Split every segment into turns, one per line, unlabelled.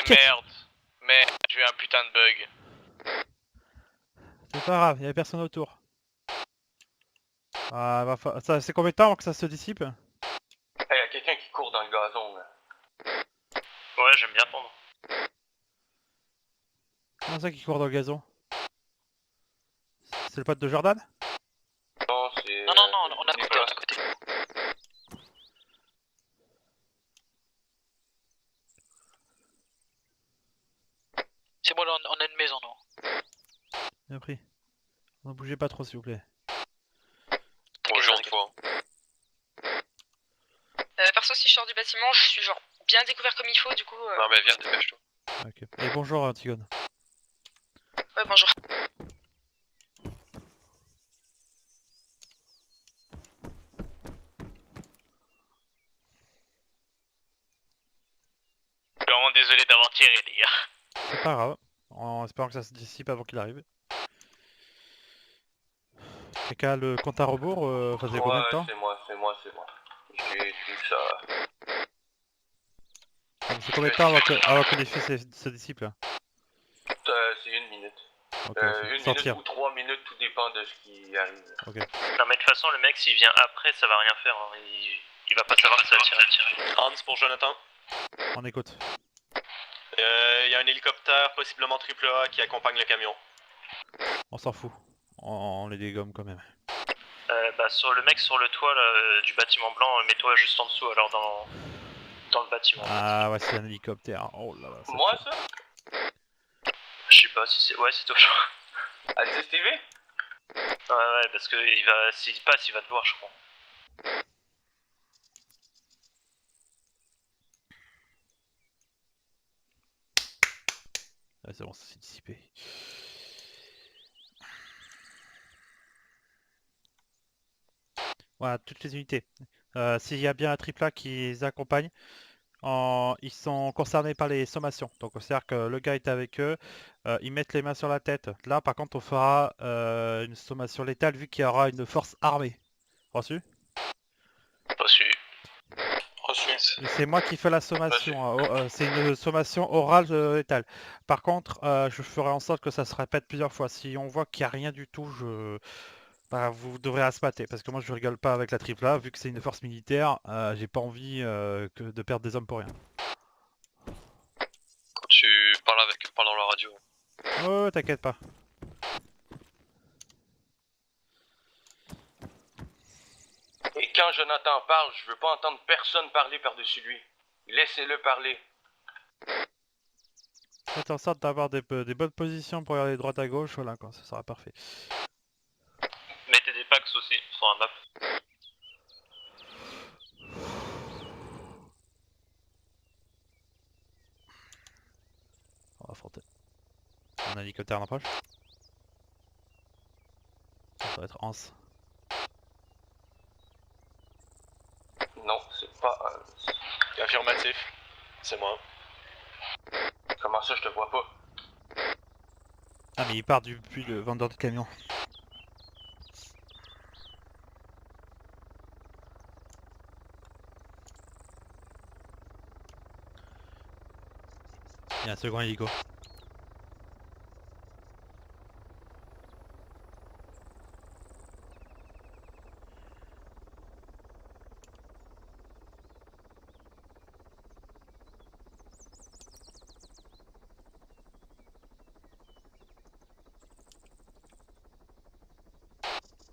merde. Merde, j'ai eu un putain de bug.
C'est pas grave, y'avait personne autour. Ah, ça c'est combien de temps avant que ça se dissipe?
Y'a quelqu'un qui court dans le gazon là.
Ouais, j'aime bien pondre.
Comment ça qui court dans le gazon? C'est le pote de Jordan?
Non, c'est.
Non, on a coupé l'autre côté. C'est bon, là, on a une maison, non?
Bien pris. Ne bougez pas trop s'il vous plaît.
Bonjour une fois.
Perso, si je sors du bâtiment, je suis genre bien découvert comme il faut, du coup.
Non, mais viens, dépêche-toi.
Ok. Et bonjour Antigone.
Ouais, bonjour.
Je suis vraiment désolé d'avoir tiré, les gars.
C'est pas grave. En espérant que ça se dissipe avant qu'il arrive. Quelqu'un a le compte à rebours, ça faisait combien de temps?
c'est moi. J'ai tout ça.
C'est combien de temps avant que les faits se dissipent là?
C'est 1 minute.
Ok,
1 minute
sortir.
ou 3 minutes, tout dépend de ce qui arrive.
Ok.
Non, mais de toute façon, le mec, s'il vient après, ça va rien faire. Hein. Il va pas savoir que ça va tirer.
Hans pour Jonathan.
On écoute.
Il y a un hélicoptère, possiblement AAA, qui accompagne le camion.
On s'en fout. On les dégomme quand même.
Bah, sur le mec sur le toit là, du bâtiment blanc, mets-toi juste en dessous, alors dans le bâtiment.
Ah ouais, c'est un hélicoptère. Oh là là.
Moi ça?
Je sais pas si c'est... Ouais, c'est toi, je crois.
Ah, c'est Stevie?
Ouais, parce que s'il passe, il va te voir, je crois.
Ah, c'est bon, ça s'est dissipé. Voilà, toutes les unités. S'il y a bien un AAA qui les accompagne, ils sont concernés par les sommations. Donc c'est-à-dire que le gars est avec eux, ils mettent les mains sur la tête. Là par contre on fera une sommation létale vu qu'il y aura une force armée. Reçu?
Reçu.
C'est moi qui fais la sommation, hein. C'est une sommation orale létale. Par contre, je ferai en sorte que ça se répète plusieurs fois. Si on voit qu'il n'y a rien du tout, bah, vous devrez asmater. Parce que moi je rigole pas avec la AAA, vu que c'est une force militaire, j'ai pas envie de perdre des hommes pour rien.
Tu parles avec eux, parle dans la radio.
Ouais, t'inquiète pas.
Et quand Jonathan parle, je veux pas entendre personne parler par-dessus lui. Laissez-le parler.
Faites en sorte d'avoir des bonnes positions pour regarder droite à gauche, voilà quoi, ça sera parfait.
Mettez des packs aussi sur un map.
On va affronter. Un hélicoptère en approche. Ça va être Hans.
Non, c'est pas un...
Affirmatif. C'est moi.
Comment ça, je te vois pas?
Ah mais il part depuis le vendeur de camion. Il y a un second hélico.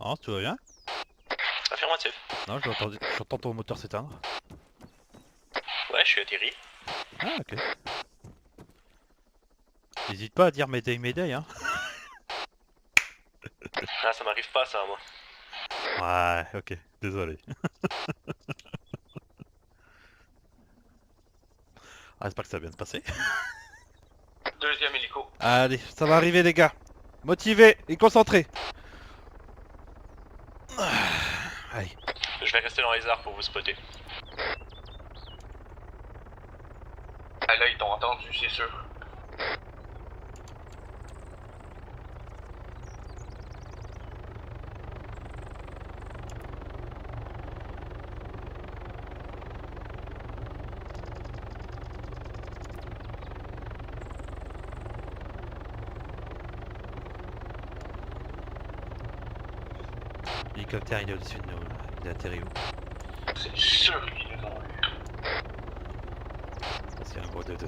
Hans, tout va bien?
Affirmatif.
Non, j'entends ton moteur s'éteindre.
Ouais, je suis atterri.
Ah ok. N'hésite pas à dire Mayday hein.
Ah, ça m'arrive pas ça, moi.
Ouais, ok, désolé. Ah, j'espère que ça va bien se passer.
Deuxième hélico.
Allez, ça va arriver les gars. Motivés et concentrés. Allez.
Je vais rester dans les arbres pour vous spotter.
Ah là, ils t'ont entendu, c'est sûr.
L'hélicoptère il est au-dessus de nous, là. Il a atterri où?
C'est sûr qu'ils nous ont eu.
C'est un gros 2-2.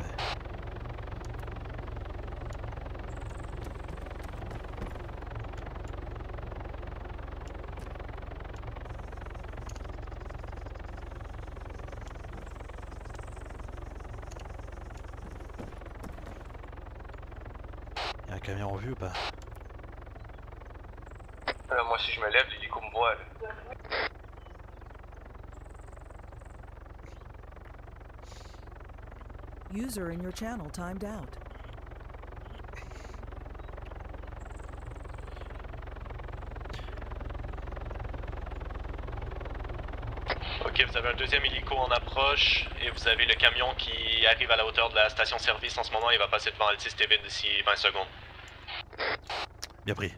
Y'a un camion en vue ou pas?
Moi, si je me lève, l'hélico me voit, là.
User in your channel timed out.
Ok, vous avez un deuxième hélico en approche et vous avez le camion qui arrive à la hauteur de la station-service en ce moment. Il va passer devant Altis TV d'ici 20 secondes.
Bien pris.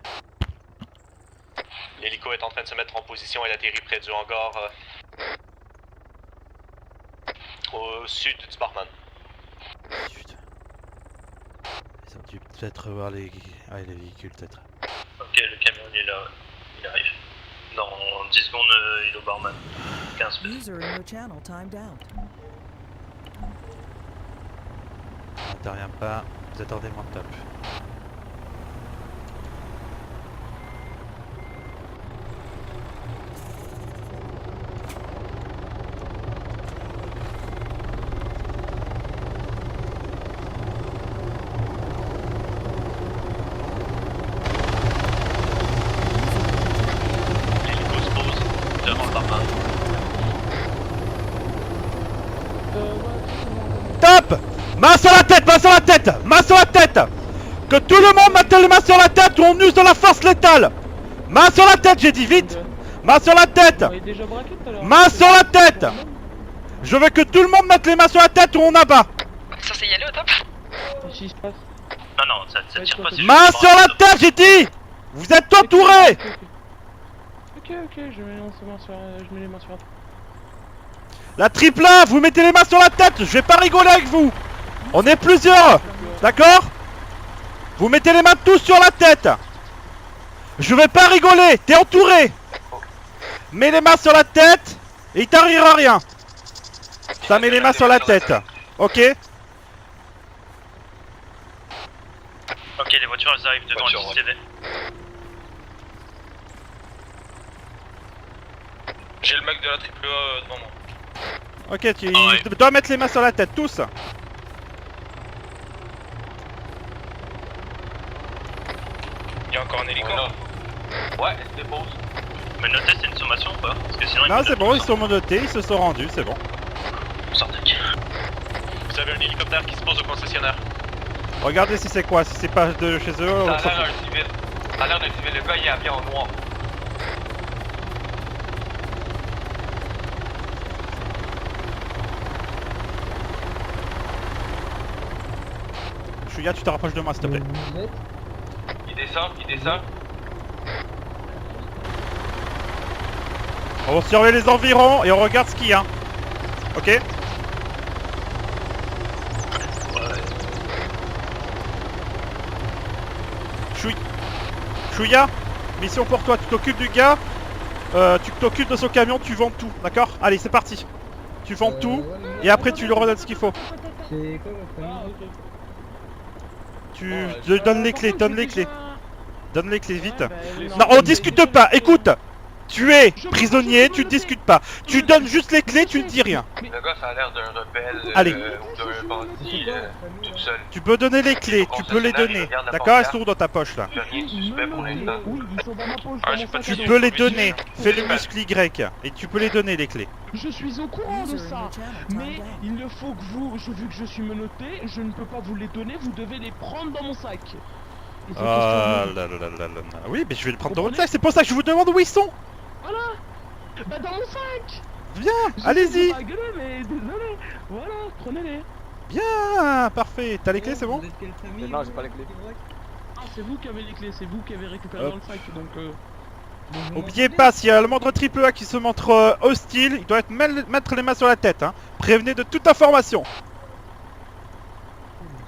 L'hélico est en train de se mettre en position. Il atterrit près du hangar au sud du barman.
Putain. Ils ont dû peut-être revoir les véhicules, peut-être.
Ok, le camion il est là, il arrive. Dans 10 secondes, il est au barman. 15 minutes.
User in your channel timed out.
N'intervient pas, vous attendez mon top.
L'hélico se pose devant le barman.
Top! Main sur la tête, main sur la tête, main sur la tête! Que tout le monde mette les mains sur la tête ou on use de la force létale! Main sur la tête, j'ai dit vite! Main sur la tête! Main sur la tête! Je veux que tout le monde mette les mains sur la tête ou on abat!
Censé y aller au top?
Non, non, ça tire pas si
Main sur la tête, j'ai dit! Vous êtes entourés!
Ok, je mets les mains sur la tête.
La triple A, vous mettez les mains sur la tête, je vais pas rigoler avec vous! On est plusieurs! D'accord? Vous mettez les mains tous sur la tête! Je vais pas rigoler, t'es entouré! Mets les mains sur la tête et il t'arrivera rien! Ça met les mains sur la tête, ok?
Ok, les voitures elles arrivent devant le TV.
J'ai le mec de la triple A devant moi.
Ok, tu dois mettre les mains sur la tête, tous!
Il y a encore un hélico. Ouais, elle se dépose.
Mais notez, c'est une sommation ou pas? Parce que sinon
Non, c'est bon, ils sont menottés, ils se sont rendus, c'est bon.
On s'en taque.
Vous avez un hélicoptère qui se pose au concessionnaire.
Regardez si c'est quoi, si c'est pas de chez eux, on
Ça
s'en
a l'air
fout.
d'un civil. Ça a l'air d'un civil. Le gars, il est habillé en noir.
Chouya, tu te rapproches de moi s'il te plaît.
Il descend.
On surveille les environs et on regarde ce qu'il y a. Ok? Chouya, mission pour toi, tu t'occupes du gars, tu t'occupes de son camion, tu vends tout, d'accord? Allez, c'est parti. Tu vends tout et après tu lui redonnes ce qu'il faut.
C'est quoi votre famille?
Tu donnes les clés, donne les clés. Donne les clés vite. Non, on discute pas, écoute! Tu es prisonnier, tu ne discutes pas. Tu donnes juste les clés, tu ne dis rien.
Le gars, ça a l'air d'un rebelle
Allez.
ou d'un bandit tout seul.
Tu peux donner les clés, tu peux les donner. D'accord? Elles sont dans ta poche là.
Il y a rien de suspect pour l'instant.
Oui, ils sont dans ma poche.
Ah,
dans
j'ai
mon
pas de
sac à
Tu
dos.
peux les donner. Fais le muscle Y et tu peux les donner les clés.
Je suis au courant de
User in
ça.
your channel
Mais
timed out.
il ne faut que vu que je suis menotté, je ne peux pas vous les donner, vous devez les prendre dans mon sac. Et c'est
Ah
question de-
là là là là là. Oui, mais je vais le prendre dans votre sac, c'est pour ça que je vous demande où ils sont.
Voilà. Bah dans mon sac.
Viens,
Je
allez-y.
sais pas gueuler, mais désolé. Voilà, prenez-les.
Bien, parfait. T'as les clés, c'est bon?
Non, j'ai pas les clés.
Ah, c'est vous qui avez les clés, c'est vous qui avez récupéré
Hop.
dans le sac, donc
Oubliez pas, s'il y a le moindre triple A qui se montre hostile, il doit mettre les mains sur la tête. Hein. Prévenez de toute information.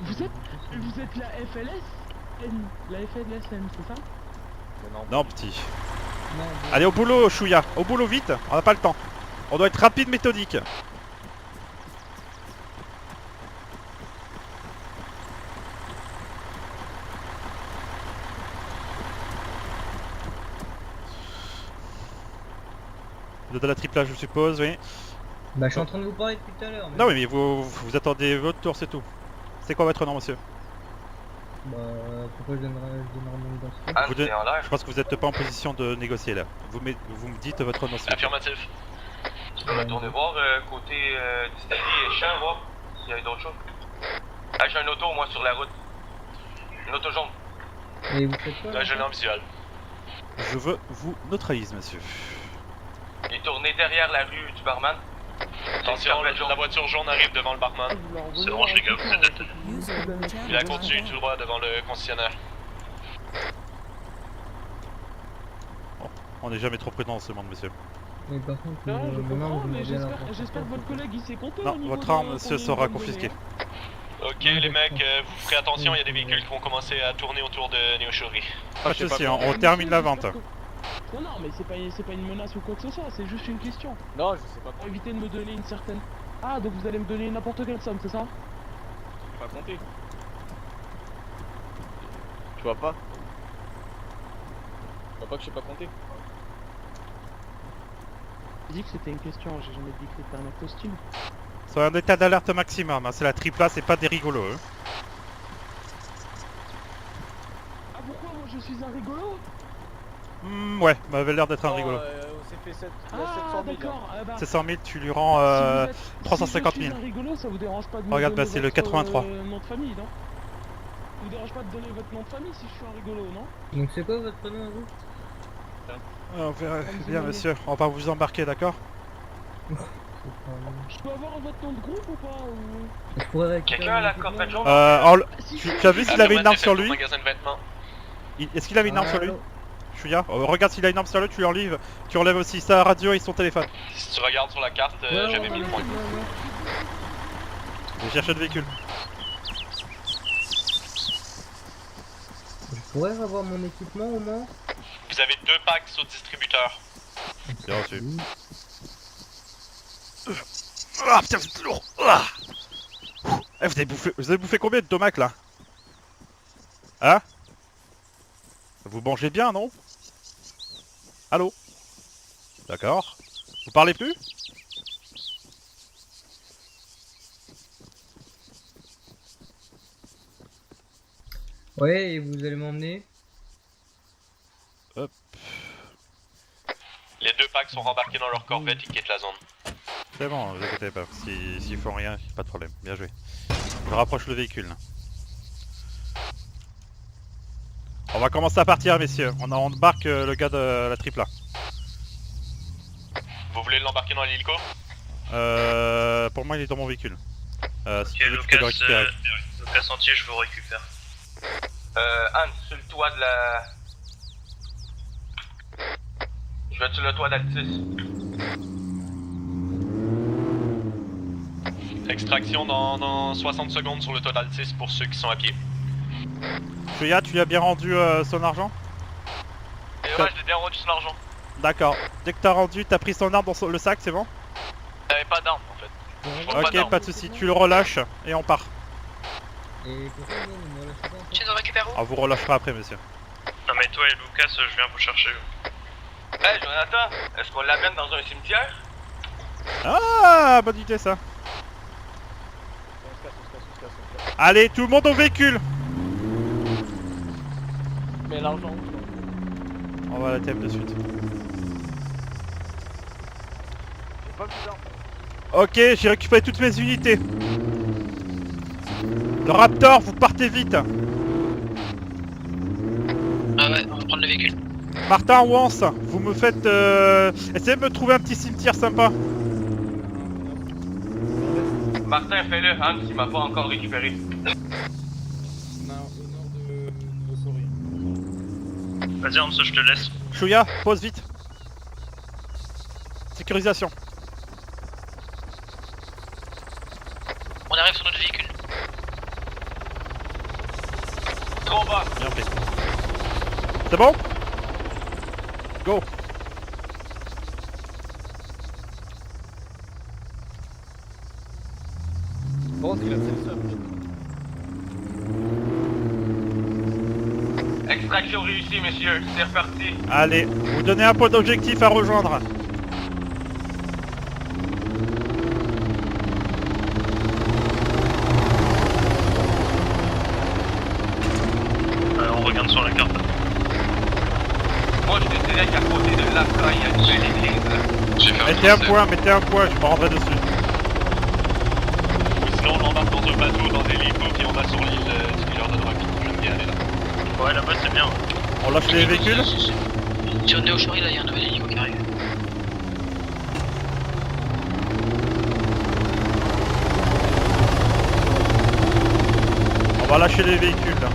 Vous êtes la FLS La FLSN, c'est ça?
Non, petit. Allez, au boulot, Chouya. Au boulot, vite. On n'a pas le temps. On doit être rapide, méthodique. Vous êtes à la triplage, je suppose, oui.
Bah, je suis en train de vous parler depuis tout à l'heure.
Non, mais vous attendez votre tour, c'est tout. C'est quoi votre nom, monsieur?
Bah, pourquoi je donnerais mon identité?
Anne,
Vous
t'es
deux-
en l'air.
Je pense que vous n'êtes pas en position de négocier là. Vous me dites votre nom. s'il vous plaît.
Affirmatif.
Tu peux retourner voir côté distillerie et champ, voir s'il y a d'autres choses. Ah, j'ai un auto, moi, sur la route. Une auto jaune.
Et vous faites quoi
Là, j'ai un visuel.
Je veux vous neutraliser, monsieur.
Il est tourné derrière la rue du barman.
Attention, la voiture jaune arrive devant le barman.
C'est bon, les gars, vous êtes dead.
User in your
Puis
channel
la
timed
continue
out.
tout droit devant le concessionnaire.
On n'est jamais trop prudent dans ce monde, monsieur.
Mais par contre,
Non, je
maintenant,
comprends,
vous
mais
m'avez
j'espère que votre collègue il s'est compté au
Non,
niveau
votre
de
arme, monsieur,
combien
sera
il va me
confisquée.
donner.
Ok, les mecs, vous ferez attention, il y a des véhicules qui vont commencer à tourner autour de Neoshori.
Pas de souci, hein, on termine la vente.
Non, non, mais c'est pas une menace ou quoi que ce soit, c'est juste une question.
Non, je sais pas
Pour éviter de me donner une certaine... Ah, donc vous allez me donner n'importe quelle somme, c'est ça?
pas compter. Tu vois pas? Tu vois pas que je sais pas compter?
J'ai dit que c'était une question, j'ai jamais dit que c'était un acte hostile.
Soyez en état d'alerte maximum, hein. C'est la tripla, c'est pas des rigolos. Hein.
Ah, pourquoi moi je suis un rigolo?
Ouais, m'avait l'air d'être un
Non,
rigolo.
on s'est fait 700 000.
Ah, d'accord, bah...
700 000, tu lui rends
si vous êtes-
350
si
000.
je suis un rigolo, ça vous dérange pas de me
Regarde,
donner
bah, c'est le
votre,
83.
nom de famille, non? Ça vous dérange pas de donner votre nom de famille si je suis un rigolo, non?
Donc, c'est quoi votre prénom à vous?
On verra bien, monsieur. On va vous embarquer, d'accord?
Je peux avoir votre nom de groupe ou pas ou...
Je pourrais récupérer
Quelqu'un a la
mon
corvette
équipement.
jaune?
Tu as vu s'il avait une arme sur lui?
Magasin de vêtements.
Est-ce qu'il avait une arme sur lui?
Allô
Chouya, regarde s'il a une arme sur lui, tu enlèves. Tu enlèves aussi sa radio et son téléphone.
Si tu regardes sur la carte,
Ouais,
j'avais mis le point.
Je cherche le véhicule.
Je pourrais avoir mon équipement au moins?
Vous avez 2 packs au distributeur.
Bien reçu.
Oui.
Ah putain, vous êtes lourd. Ah. Eh, vous avez bouffé combien de tomates là? Hein? Vous mangez bien, non? Allô? D'accord. Vous parlez plus?
Ouais, et vous allez m'emmener?
Hop.
Les 2 packs sont rembarqués dans leur corvette et quittent la zone.
C'est bon, vous inquiétez pas. S'ils font rien, pas de problème. Bien joué. Je rapproche le véhicule. Là. On va commencer à partir, messieurs. On embarque le gars de la tripla.
Vous voulez l'embarquer dans l'hélico?
Pour moi, il est dans mon véhicule. Si
Ok,
tu veux, tu peux le récupérer.
Lucas Entier, je vous récupère.
Anne, sur le toit de la... Je vais être sur le toit d'Altis.
Extraction dans 60 secondes sur le toit d'Altis pour ceux qui sont à pied.
Chouya, tu lui as bien rendu son argent?
Et ouais, je l'ai bien rendu son argent.
D'accord. Dès que t'as rendu, t'as pris son arme dans le sac, c'est bon?
J'avais pas d'arme en fait. Je vois pas
Ok,
d'arme.
pas de soucis. Tu le relâches et on part.
Et pourquoi non, vous me relâchez pas encore?
Tu nous récupères où?
On vous relâchera après, monsieur.
Non mais toi et Lucas, je viens vous chercher.
Hey Jonathan, est-ce qu'on l'amène dans un cimetière?
Ah, bonne idée ça.
On se casse.
Allez, tout le monde au véhicule.
Mais l'argent,
On va à la thème de suite.
j'ai pas vu d'armes.
Ok, j'ai récupéré toutes mes unités. Le Raptor, vous partez vite.
Ah ouais, on va prendre le véhicule.
Martin ou Hans, vous me faites... Essayez de me trouver un petit cimetière sympa.
Martin, fais-le, Hans, il m'a pas encore récupéré.
On a au nord de Osori.
Vas-y Hans, je te laisse.
Chouya, pose vite. Sécurisation.
On arrive sur notre véhicule.
Trop bas.
Bien fait. C'est bon? Go.
classer le sub.
Extraction réussie, messieurs. C'est reparti.
Allez, vous donnez un point d'objectif à rejoindre.
On regarde sur la carte.
Moi, je te dirais qu'à côté de là, il y a une belle église.
Mettez un point, je me rendrai dessus.
Ou sinon on embarque dans un bateau, dans des hélicos, puis on va sur l'île du dealer de drogue. J'aime bien aller là.
Ouais, là-bas c'est bien.
On lâche les véhicules.
Si on est au chari, là, il y a un nouvel hélico qui arrive.
On va lâcher les véhicules là.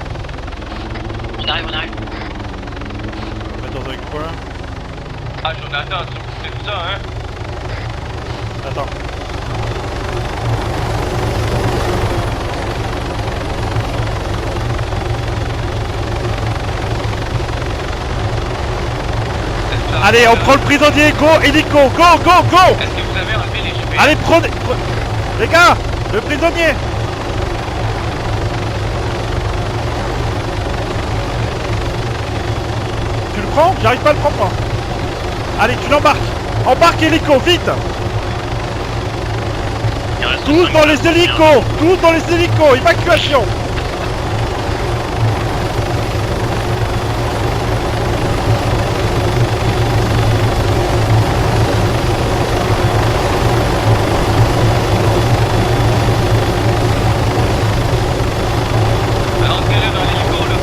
On arrive.
On va mettre dans un coin.
Ah, Jonathan, c'est ça, hein?
Attends. Allez, on prend le prisonnier, go, hélico, go.
Est-ce que vous avez enlevé les GPS?
Allez, prenez... Les gars, le prisonnier. Tu le prends? J'arrive pas à le prendre moi. Allez, tu l'embarques. Embarque hélico, vite.
Il reste
Tous
5
dans les hélicos. Tous dans les hélicos. Évacuation.
Rentrez-le dans l'hélico, là.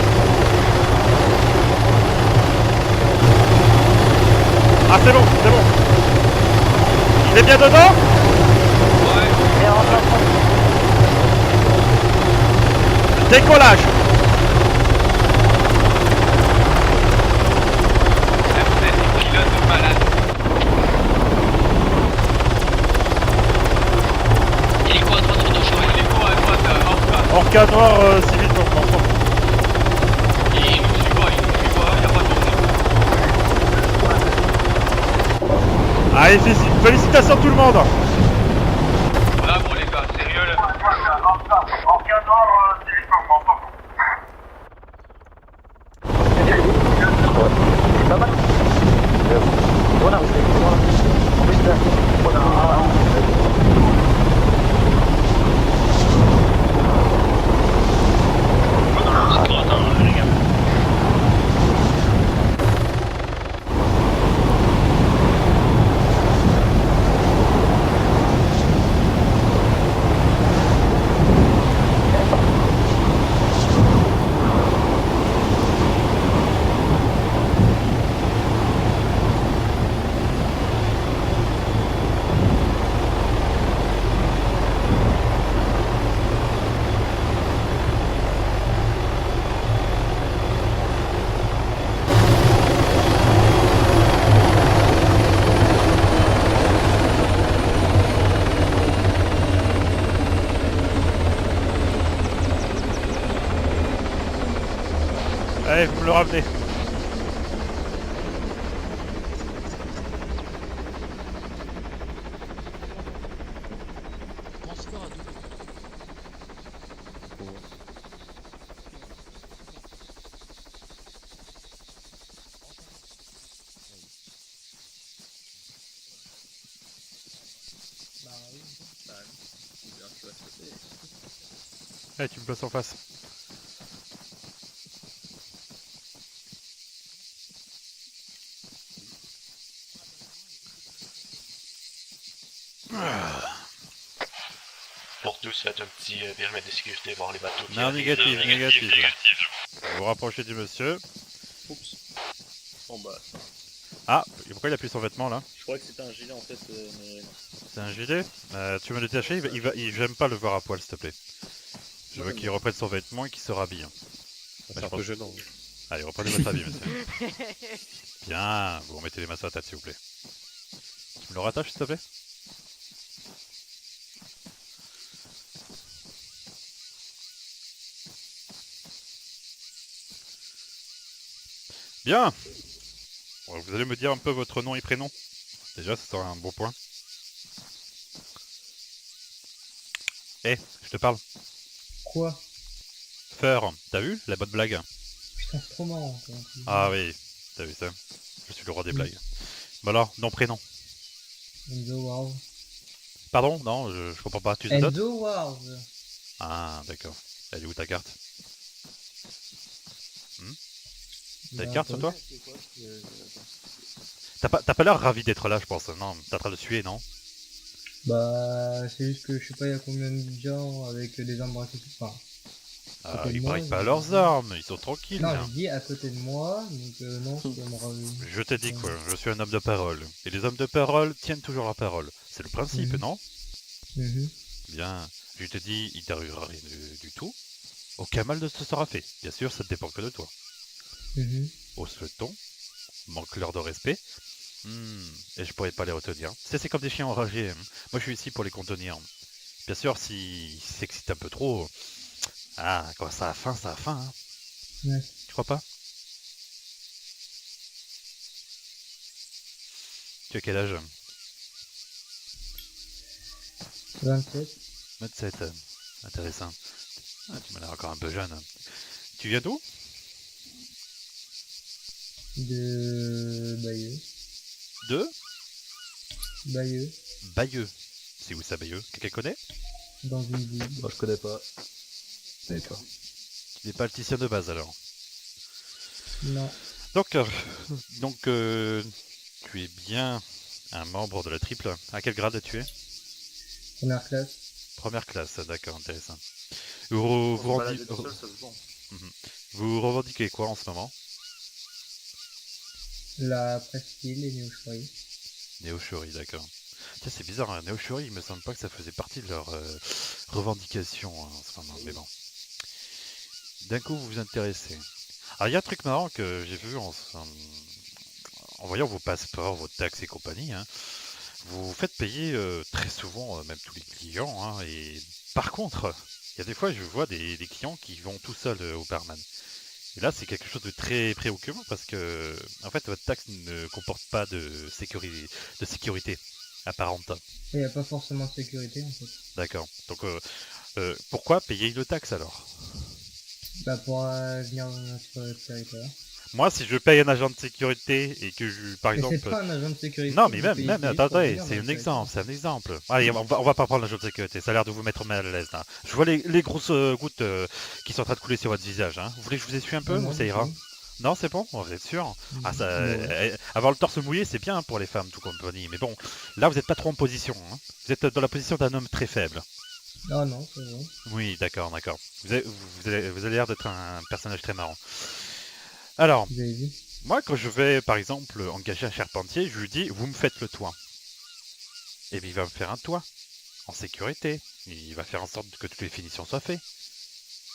Ah, c'est bon. Il est bien dedans?
Ouais.
Décollage.
Vous êtes des pilotes de malade.
Hélico à droite, retour chari.
Hélico à droite, hors
Orca noir civil, donc on s'en fout.
Il nous suit pas, il a pas tourné.
Allez, félicitations à tout le monde.
Bravo les gars, sérieux là.
C'est trop attends, les gars.
Allez, vous me le ramenez.
Transport à 12.
Allez, tu me places en face.
Pour tous, faites un petit périmètre de sécurité, voir les bateaux qui
Non,
arrivent.
négatif. Vous vous rapprochez du monsieur.
Oups. Bon bah,
Ah, et pourquoi il a plus son vêtement là?
je crois que c'était un gilet en fait, mais non.
C'est un gilet? Tu veux me le détacher? J'aime pas le voir à poil, s'il te plaît. Je veux qu'il reprenne son vêtement et qu'il se rhabille.
C'est un peu gênant.
Allez, reprenez votre habit, monsieur. Bien, vous remettez les mains sur la tête, s'il vous plaît. Tu me le rattaches, s'il te plaît? Bien. Bon, vous allez me dire un peu votre nom et prénom. Déjà, ça sera un bon point. Eh, je te parle.
Quoi?
Feur, t'as vu la bonne blague?
Putain, c'est trop marrant. Quoi.
Ah oui, t'as vu ça? Je suis le roi des blagues. Bah alors, nom, prénom.
Enzo Wars.
Pardon? Non, je comprends pas. Tu notes?
Enzo Wars.
Ah, d'accord. Elle est où ta carte? T'as une
Bah,
carte sur toi?
C'est quoi
T'as pas l'air ravi d'être là, je pense. Non, t'es en train de suer, non?
Bah, c'est juste que je sais pas, il y a combien de gens avec des armes braquées. Enfin,
Ah,
côté de
ils
moi,
braquent pas
je-
leurs armes, ils sont tranquilles.
non,
hein.
je dis à côté de moi, donc non, je peux me ravi.
Je t'ai dit quoi, je suis un homme de parole. Et les hommes de parole tiennent toujours leur parole. C'est le principe,
Mhm.
non?
Mhm.
Bien, je te dis, il t'arrivera rien du tout. Aucun mal ne se sera fait. Bien sûr, ça ne dépend que de toi.
Mhm.
Hausse le ton, manque leur de respect. Et je pourrais pas les retenir. C'est comme des chiens enragés. hein. Moi, je suis ici pour les contenir. Bien sûr, s'ils s'excitent un peu trop... Ah, quand ça a faim, ça a faim. Hein.
Ouais.
Tu crois pas? Tu as quel âge?
27.
27. Intéressant. Ah, tu m'as l'air encore un peu jeune. Tu viens d'où?
De Bayeux.
De
Bayeux.
Bayeux. C'est où ça, Bayeux? Quelqu'un connaît?
Dans une ville.
Moi, je connais pas.
D'accord. Tu n'es pas le Titien de base alors.
Non.
Donc, tu es bien un membre de la triple. À quel grade tu es?
Première classe.
Première classe, d'accord, intéressant. Vous revendiquez quoi en ce moment?
La presqu'île et Néo-Shuri.
Néo-Shuri, d'accord. Tiens, c'est bizarre, hein, Néo-Shuri, il me semble pas que ça faisait partie de leur revendication hein, en ce moment, mais bon. D'un coup, vous vous intéressez. Alors, il y a un truc marrant que j'ai vu en voyant vos passeports, vos taxes et compagnie. Hein. Vous faites payer très souvent, même tous les clients. Hein, et par contre, il y a des fois, je vois des clients qui vont tout seuls au barman. Et là, c'est quelque chose de très préoccupant parce que, en fait, votre taxe ne comporte pas de sécurité apparente.
Il n'y a pas forcément de sécurité en fait.
D'accord. Donc, pourquoi payer une taxe alors?
Bah pour venir sur le territoire.
Moi, si je paye un agent de sécurité et que je, par
Mais
exemple...
c'est pas un agent de sécurité.
Non, mais
vous payez
même,
juste pour
attendez,
venir
c'est
dans
un
le
exemple, c'est un exemple. Allez, on va pas prendre l'agent de sécurité, ça a l'air de vous mettre mal à l'aise là. Je vois les grosses gouttes qui sont en train de couler sur votre visage. Hein. Vous voulez que je vous essuie un peu ou ça ira? Non, c'est bon, vous êtes sûr? Ah, ça, avoir le torse mouillé, c'est bien pour les femmes, tout compagnie. Mais bon, là, vous n'êtes pas trop en position. Hein. Vous êtes dans la position d'un homme très faible.
Ah non, c'est vrai.
Oui, d'accord, d'accord. Vous avez l'air d'être un personnage très marrant. Alors,
Vous avez vu?
moi, quand je vais, par exemple, engager un charpentier, je lui dis, vous me faites le toit. Et bien, il va me faire un toit, en sécurité. Il va faire en sorte que toutes les finitions soient faites.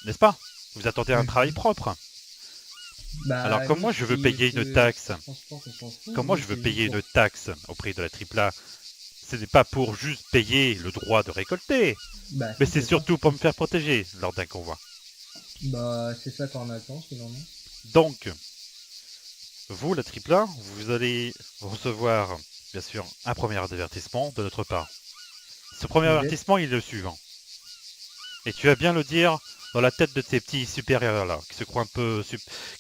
N'est-ce pas? Vous attendez un travail propre.
Bah,
Alors, comme moi, je veux payer une taxe, comme moi, je veux
c'est
payer
juste
une taxe auprès de la AAA, ce n'est pas pour juste payer le droit de récolter,
Bah,
mais
si,
c'est
ça.
surtout pour me faire protéger lors d'un convoi.
Bah, c'est ça qu'on attend, c'est normal.
Donc, vous, la AAA, vous allez recevoir, bien sûr, un premier avertissement de notre part. Ce premier
Ok.
avertissement, il est le suivant. Et tu vas bien le dire dans la tête de tes petits supérieurs là, qui se croient un peu...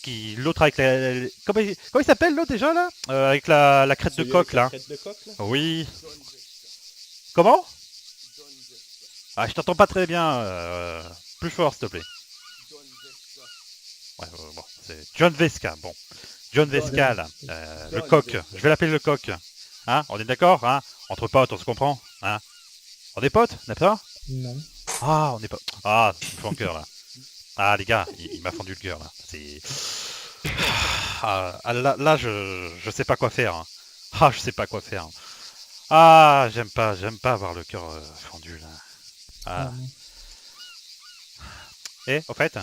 qui l'autre avec la... Comment il s'appelle l'autre déjà là avec la crête de coq là.
Crête de coq, là.
Oui. Comment? Ah, je t'entends pas très bien. Plus fort, s'il te plaît. Ouais, bon, c'est John Vesca. Bon, John Vesca, là, le coq. Je vais l'appeler le coq. Hein? On est d'accord? Hein? Entre potes, on se comprend? Hein? On est potes, n'est-ce pas?
Non.
Ah, on est pas. Ah, il me faut un cœur là. Ah, les gars, il m'a fendu le cœur là. C'est. Ah, là, je sais pas quoi faire. Hein. Ah, je sais pas quoi faire. Ah, j'aime pas avoir le cœur fendu là. Ah. Eh, au fait,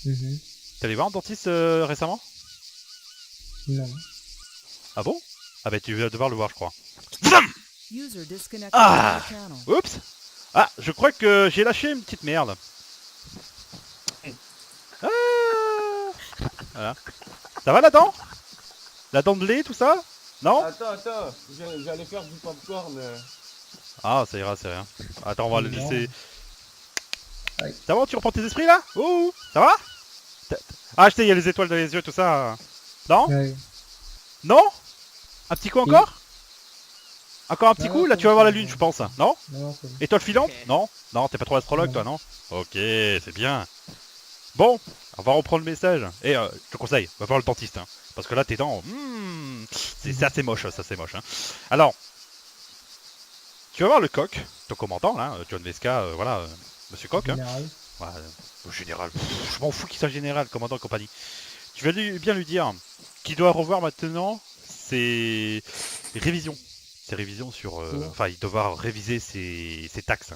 Mhm.
t'es allé voir un dentiste récemment?
Non.
Ah bon? Ah bah tu vas devoir le voir, je crois.
User disconnected
Ah.
from your channel.
Oups! Ah, je crois que j'ai lâché une petite merde. Ah! Voilà. Ça va la dent? La dent de lait, tout ça? Non?
Attends, j'allais faire du popcorn.
Ah, ça ira, c'est rien. Attends, on va le
Non.
laisser.
Aïe.
Ça va, tu reprends tes esprits là? Ouh, ça va? Ah, je sais, il y a les étoiles dans les yeux, tout ça. Non?
Ouais.
Non? Un petit coup encore? Encore un petit coup? Là, tu vas voir la lune, je pense. Non?
Non, c'est bon.
Étoile filante? Non? Non, t'es pas trop astrologue, toi, non? Ok, c'est bien. Bon, on va reprendre le message. Et je te conseille, va voir le dentiste. Hein, parce que là, tes dents, c'est assez moche, ça, c'est moche. Hein. Alors, tu vas voir le coq, ton commandant, là, John Vesca, voilà, monsieur Coq. Hein.
Général.
Ouais, le général, je m'en fous qu'il soit général, commandant et compagnie. Tu vas bien lui dire qu'il doit revoir maintenant ses révisions. Ses révisions sur... Enfin, il doit devoir réviser ses taxes.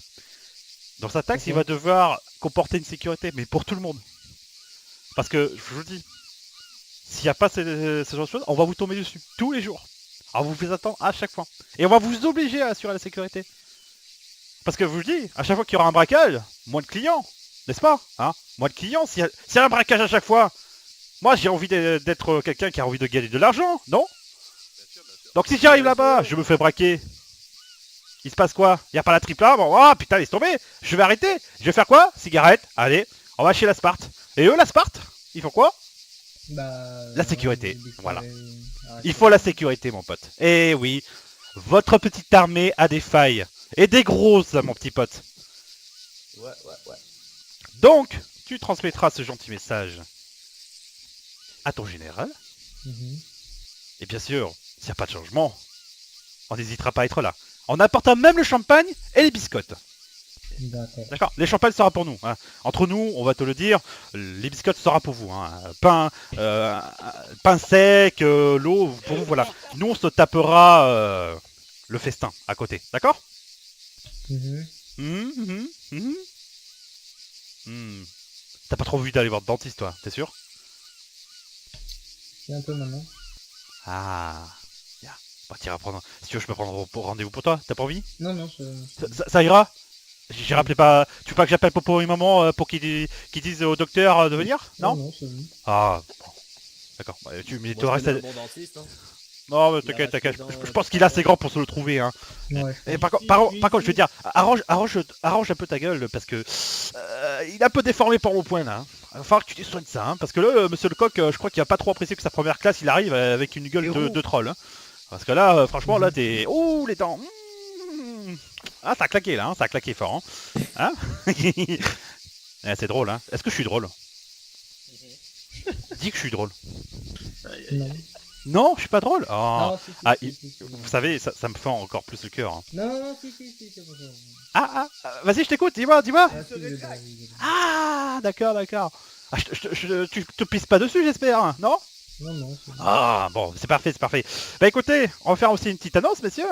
Dans sa taxe, il va devoir comporter une sécurité, mais pour tout le monde. Parce que, je vous le dis, s'il n'y a pas ce genre de choses, on va vous tomber dessus tous les jours. Alors vous vous attendre à chaque fois. Et on va vous obliger à assurer la sécurité. Parce que je vous le dis, à chaque fois qu'il y aura un braquage, moins de clients, n'est-ce pas hein? Moins de clients, s'il y a un braquage à chaque fois, moi j'ai envie d'être quelqu'un qui a envie de gagner de l'argent, non? Donc si j'arrive là-bas, je me fais braquer. Il se passe quoi? Il n'y a pas la triple A? Bon, oh putain, laisse tomber. Je vais arrêter. Je vais faire quoi? Cigarette. Allez, on va chez la Sparte. Et eux, la Sparte, ils font quoi?
Bah,
la sécurité. Voilà. Il faut la sécurité, mon pote. Eh oui, votre petite armée a des failles. Et des grosses, mon petit pote.
Ouais.
Donc, tu transmettras ce gentil message à ton général. Et bien sûr, s'il n'y a pas de changement, on n'hésitera pas à être là. On apportera même le champagne et les biscottes. D'accord. Les champagnes sera pour nous. Hein. Entre nous, on va te le dire, les biscottes sera pour vous. Hein. Pain sec, l'eau, pour vous, voilà. Nous, on se tapera le festin à côté. D'accord? T'as pas trop envie d'aller voir le dentiste, toi, t'es sûr?
C'est un peu maintenant.
Ah. Bah, t'iras prendre... Si tu veux, je peux prendre rendez-vous pour toi. T'as pas envie?
Non,
ça ira? J'ai rappelé pas... Tu veux pas que j'appelle Popo et Maman pour qu'ils disent au docteur de venir? Non?
Non, c'est bon.
Ah, bon. D'accord. Bah, mais tu restes...
Bon dentiste, hein.
Non, mais t'inquiète. Je pense qu'il est assez grand pour se le trouver. Hein.
Ouais.
Et par contre, je veux dire, arrange un peu ta gueule parce que il est un peu déformé par mon point là. Hein. Il va falloir que tu te soignes ça. Hein, parce que là, monsieur le coq, je crois qu'il a pas trop apprécié que sa première classe il arrive avec une gueule de troll. Hein. Parce que là, franchement, là, t'es... Ouh, les dents. Ah, ça a claqué là, hein. Ça a claqué fort. Hein, c'est drôle, hein. Est-ce que je suis drôle? Dis que je suis drôle.
Non.
Non, je suis pas drôle. Oh.
Si.
Vous savez, ça me fend encore plus le cœur. Hein.
Non, si, c'est pour ça.
Vas-y, je t'écoute, dis-moi.
Ah,
D'accord. Ah, tu te pisses pas dessus, j'espère, hein, non?
Non.
Ah, bon, c'est parfait. Bah écoutez, on va faire aussi une petite annonce, messieurs.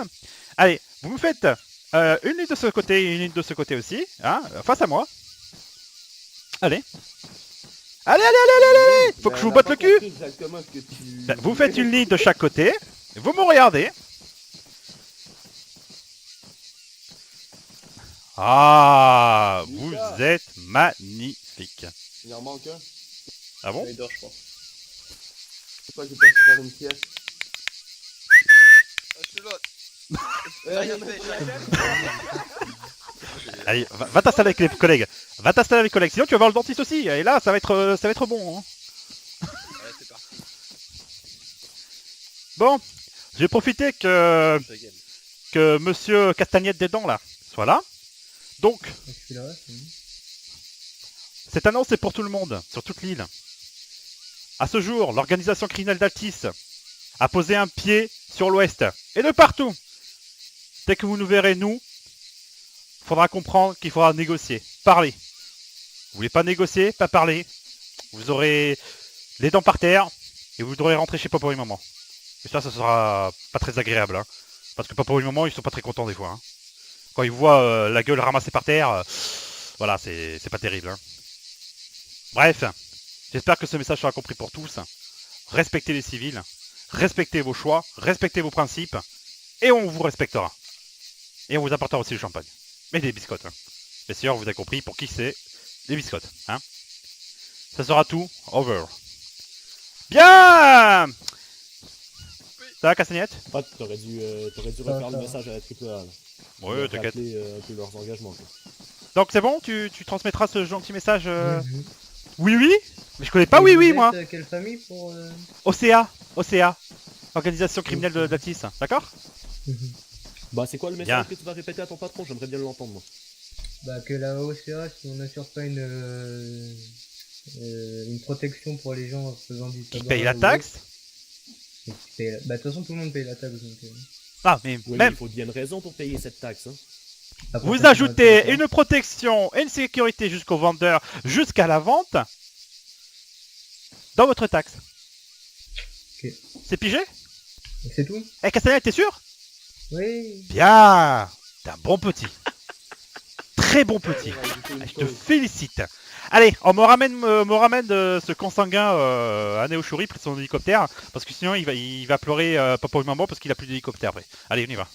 Allez, vous me faites une ligne de ce côté et une ligne de ce côté aussi, hein, face à moi. Allez, faut que je vous botte le cul. Bah, vous faites une ligne de chaque côté, vous me regardez. Ah, vous êtes magnifique.
Il en manque un.
Ah bon?
Il dort, je crois. C'est pas que j'ai pas pu faire une pièce.
Allez, va t'installer avec les collègues. Sinon tu vas voir le dentiste aussi. Et là, ça va être bon. Hein.
Ouais, c'est parti.
Bon, je vais profiter que monsieur Castagnette des Dents là soit là. Donc, cette annonce est pour tout le monde, sur toute l'île. À ce jour, l'organisation criminelle d'Altis a posé un pied sur l'ouest et de partout. Dès que vous nous verrez, nous, faudra comprendre qu'il faudra négocier, parler. Vous voulez pas négocier, pas parler, vous aurez les dents par terre et vous devrez rentrer chez Papa et Maman. Et ça sera pas très agréable, hein, parce que Papa et Maman, ils sont pas très contents des fois. Hein. Quand ils voient la gueule ramassée par terre, voilà, c'est pas terrible. Hein. Bref, j'espère que ce message sera compris pour tous. Respectez les civils, respectez vos choix, respectez vos principes, et on vous respectera. Et on vous apportera aussi le champagne. Mais des biscottes. Hein. Bien sûr, vous avez compris pour qui c'est les biscottes. Hein. Ça sera tout. Over. Bien. Ça va, Castagnette?
T'aurais dû refaire le message à la triple A.
Ouais, t'inquiète.
Un peu leurs engagements. Quoi.
Donc c'est bon, tu transmettras ce gentil message.
Mhm.
Oui, oui. Mais je connais pas
Et
oui,
vous
oui,
êtes,
moi.
Quelle famille pour...
OCA. Organisation criminelle d'Atis. D'accord?
Mhm.
Bah, c'est quoi le
Bien.
message que tu vas répéter à ton patron? J'aimerais bien l'entendre, moi.
Bah que la OCA, si on n'assure pas une protection pour les gens faisant du
Qui
tabac
paye la
ou
taxe?
autre, bah de toute façon tout le monde paye la taxe donc...
Ah, mais
Oui, mais
même.
il faut bien une raison pour payer cette taxe, hein.
après,
Vous
ça, c'est
ajoutez
notre
une protection et une sécurité jusqu'au vendeur, jusqu'à la vente, dans votre taxe.
Ok.
C'est pigé?
Et c'est tout?
Eh, Castagnette, t'es sûr?
Oui.
Bien. T'es un bon petit. Très bon petit. Je te félicite. Allez, on me ramène ce consanguin à Néoshuri, près de son hélicoptère, parce que sinon il va pleurer papa et maman parce qu'il a plus d'hélicoptère après. Allez, on y va.